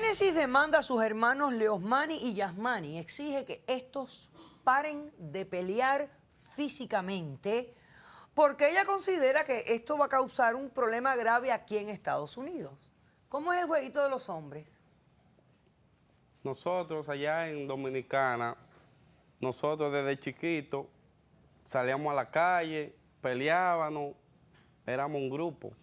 Génesis demanda a sus hermanos Leosmani y Yasmani. Exige que estos paren de pelear físicamente porque ella considera que esto va a causar un problema grave aquí en Estados Unidos. ¿Cómo es el jueguito de los hombres? Nosotros allá en Dominicana, nosotros desde chiquitos salíamos a la calle, peleábamos, éramos un grupo,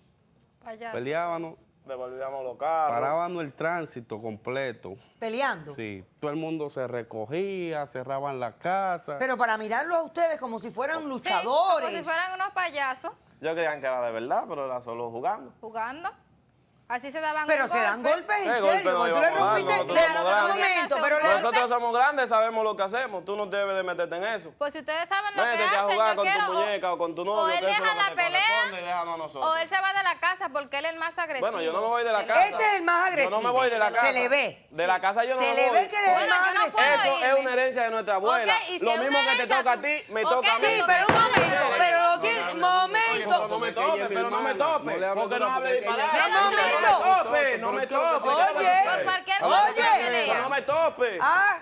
peleábamos, Devolvíamos los carros. parábamos el tránsito completo. ¿Peleando? Sí, todo el mundo se recogía, cerraban la casa. Pero para mirarlos a ustedes como si fueran Sí, luchadores. como si fueran unos payasos Yo creían que era de verdad, pero era solo jugando. jugando. Así se daban Pero un se dan golpe. golpes en ¿Qué serio. golpe nos Cuando tú le íbamos a dar? rompiste, Nosotros claro, somos un grandes. momento, pero le Nosotros somos grandes, sabemos lo que hacemos. Tú no debes de meterte en eso. Pues si ustedes saben lo que Métete a hacen, jugar yo con quiero... tu muñeca o con tu novio, o él que eso es deja lo que la te pelea, corresponde y déjanos a nosotros. o él se va de la casa porque él es el más agresivo. Bueno, yo no me voy de la casa. Este es el más agresivo. Yo no me voy de la casa. Se le ve. De la casa yo no Se me le voy. ve que eres el Bueno, más yo no agresivo. puedo Eso irme. es una herencia de nuestra abuela. Ok, y si Lo es mismo una que te herencia, toca a ti, me toca a mí. Sí, pero un momento, pero lo tiene, momento. No me tope, pero no me tope. Porque no hable disparate. No, momento. No me tope, no me tope. Oye, Por cualquier Oye. cosa que pelea. No me tope. Ah.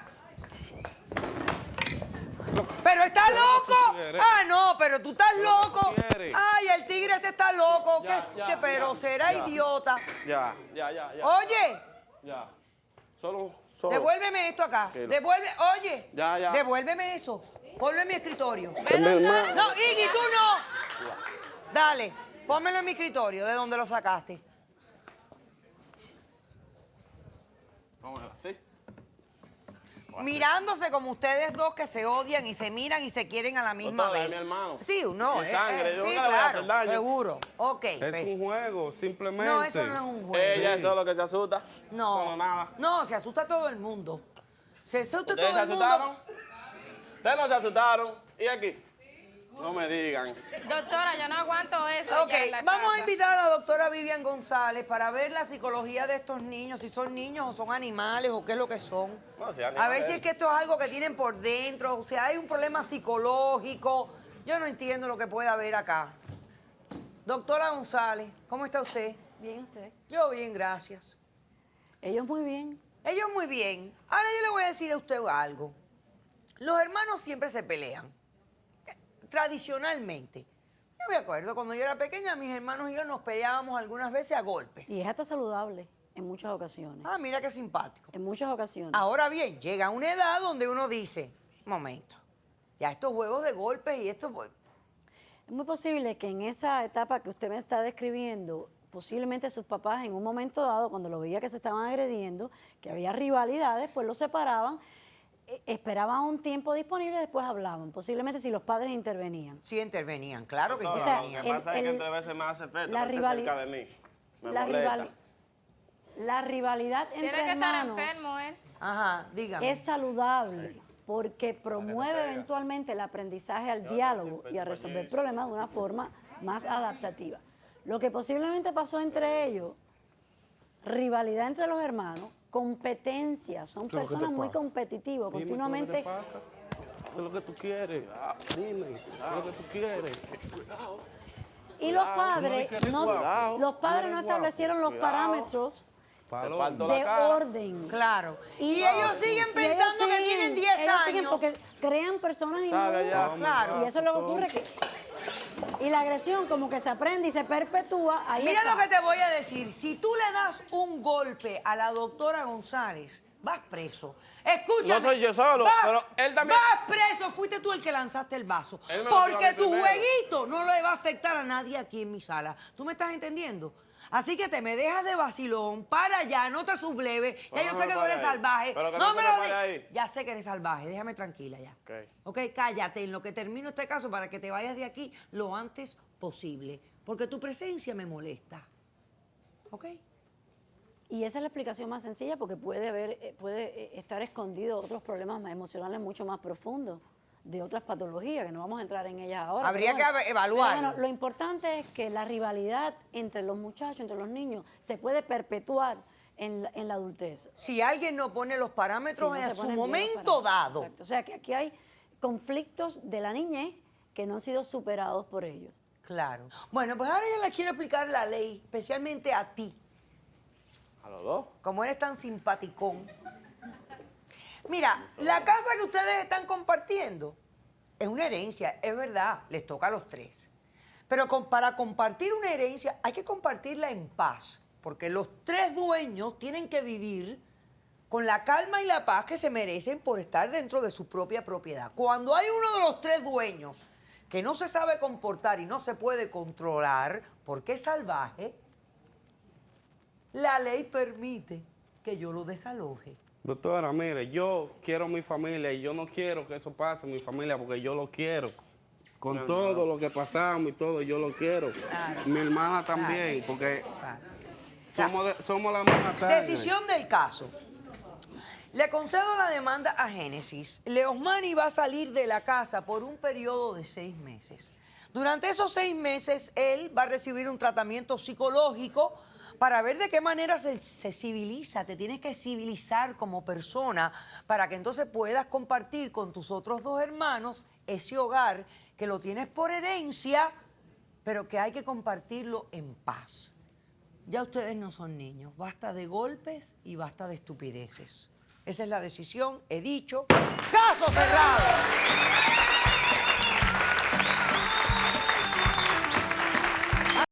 Pero está loco. Ah, no, pero tú estás loco. quieres? Ay, el tigre este está loco. Ya, Pero ya, será ya. idiota. Ya. Oye, Ya. Solo. devuélveme esto acá. Tranquilo. Oye, Ya. devuélveme eso. Ponlo en mi escritorio. Es mi hermano. No, Iggy, tú no. Dale, pónmelo en mi escritorio, de donde lo sacaste. ¿Sí? Mirándose como ustedes dos que se odian y se miran y se quieren a la misma Doctora, vez. es mi hermano. Sí, no. Mi sangre, yo sí, nunca le voy a hacer claro, daño. seguro. Ok. Es un juego, simplemente. No, eso no es un juego. Ella eso es lo que se asusta. No, Eso no nada. no, se asusta todo el mundo. Se asusta ¿Ustedes todo se el mundo. asustaron? ¿Ustedes no se asustaron? ¿Y aquí? No me digan. Doctora, yo no aguanto eso Ok, ya en la vamos a casa. invitar a la doctora Vivian González para ver la psicología de estos niños, si son niños o son animales o qué es lo que son. No, si A ver animales. si es que esto es algo que tienen por dentro, o sea, hay un problema psicológico. Yo no entiendo lo que puede haber acá. Doctora González, ¿cómo está usted? Bien, usted. Yo bien, gracias. Ellos muy bien. Ellos muy bien. Ahora yo le voy a decir a usted algo. Los hermanos siempre se pelean. Tradicionalmente. Yo me acuerdo, cuando yo era pequeña, mis hermanos y yo nos peleábamos algunas veces a golpes. Y es hasta saludable en muchas ocasiones. Ah, mira qué simpático. En muchas ocasiones. Ahora bien, llega una edad donde uno dice, momento, ya estos juegos de golpes y esto... pues, Es muy posible que en esa etapa que usted me está describiendo, posiblemente sus papás en un momento dado, cuando lo veía que se estaban agrediendo, que había rivalidades, pues los separaban, esperaban un tiempo disponible y después hablaban. Posiblemente si los padres intervenían. sí intervenían, claro que No, sea, intervenían. lo que pasa es que el- entre veces me hace efecto. la porque rivali- cerca de mí. Me La, molesta. la rivalidad Tiene entre que estar hermanos enfermo él. Ajá, dígame. es saludable porque promueve eventualmente el aprendizaje al diálogo y a resolver problemas de una forma más adaptativa. Lo que posiblemente pasó entre ellos, rivalidad entre los hermanos, competencia, son ¿Qué es lo que te personas muy pasa? competitivos, Dime, continuamente. ¿qué es lo que te pasa? ¿Qué es lo que tú quieres? Dime, ¿qué es lo que tú quieres? Y los padres cuidado. los padres no establecieron los Cuidado. parámetros Palo. parto la de cara. orden. Claro. Y ellos siguen Y ellos pensando que siguen- tienen 10 ellos siguen años. porque crean personas Sabe ya. inmaduras. Claro. Y eso es lo que ocurre que... Y la agresión como que se aprende y se perpetúa. Ahí Mira está. lo que te voy a decir. Si tú le das un golpe a la doctora González, vas preso. Escúchame. No soy yo solo, pero él también- Vas preso. Fuiste tú el que lanzaste el vaso. Él me lo tiró a Porque mí tu primero. jueguito no le va a afectar a nadie aquí en mi sala. ¿Tú me estás entendiendo? Así que te me dejas de vacilón, para allá, no te subleves. Ya Pero yo no sé me que tú pare eres ahí. salvaje. Pero que no no me se lo me pare digas. ahí. Ya sé que eres salvaje, déjame tranquila ya. Ok. Ok, cállate en lo que termino este caso para que te vayas de aquí lo antes posible. Porque tu presencia me molesta. ¿Ok? Y esa es la explicación más sencilla porque puede estar escondido otros problemas más emocionales mucho más profundos de otras patologías, que no vamos a entrar en ellas ahora. Habría pero que evaluarlo. pero bueno, lo importante es que la rivalidad entre los muchachos, entre los niños, se puede perpetuar en la adultez. Si alguien no pone los parámetros Si no en se su ponen bien los momento parámetros. dado. Exacto. O sea que aquí hay conflictos de la niñez que no han sido superados por ellos. Claro. Bueno, pues ahora yo les quiero explicar la ley, especialmente a ti. A los dos. Como eres tan simpaticón. Mira, la casa que ustedes están compartiendo es una herencia, es verdad, les toca a los tres. Pero para compartir una herencia hay que compartirla en paz, porque los tres dueños tienen que vivir con la calma y la paz que se merecen por estar dentro de su propia propiedad. Cuando hay uno de los tres dueños que no se sabe comportar y no se puede controlar porque es salvaje, la ley permite que yo lo desaloje. Doctora, mire, yo quiero mi familia y yo no quiero que eso pase en mi familia porque yo lo quiero. Con todo lo que pasamos y todo, yo lo quiero. Claro. Mi hermana también, Claro. porque Claro. somos la misma sangre. Decisión del caso. Le concedo la demanda a Génesis. Leosmani va a salir de la casa por un periodo de 6 meses. Durante esos 6 meses, él va a recibir un tratamiento psicológico para ver de qué manera se civiliza. Te tienes que civilizar como persona para que entonces puedas compartir con tus otros 2 hermanos ese hogar que lo tienes por herencia, pero que hay que compartirlo en paz. Ya ustedes no son niños, basta de golpes y basta de estupideces. Esa es la decisión, he dicho. ¡Caso cerrado!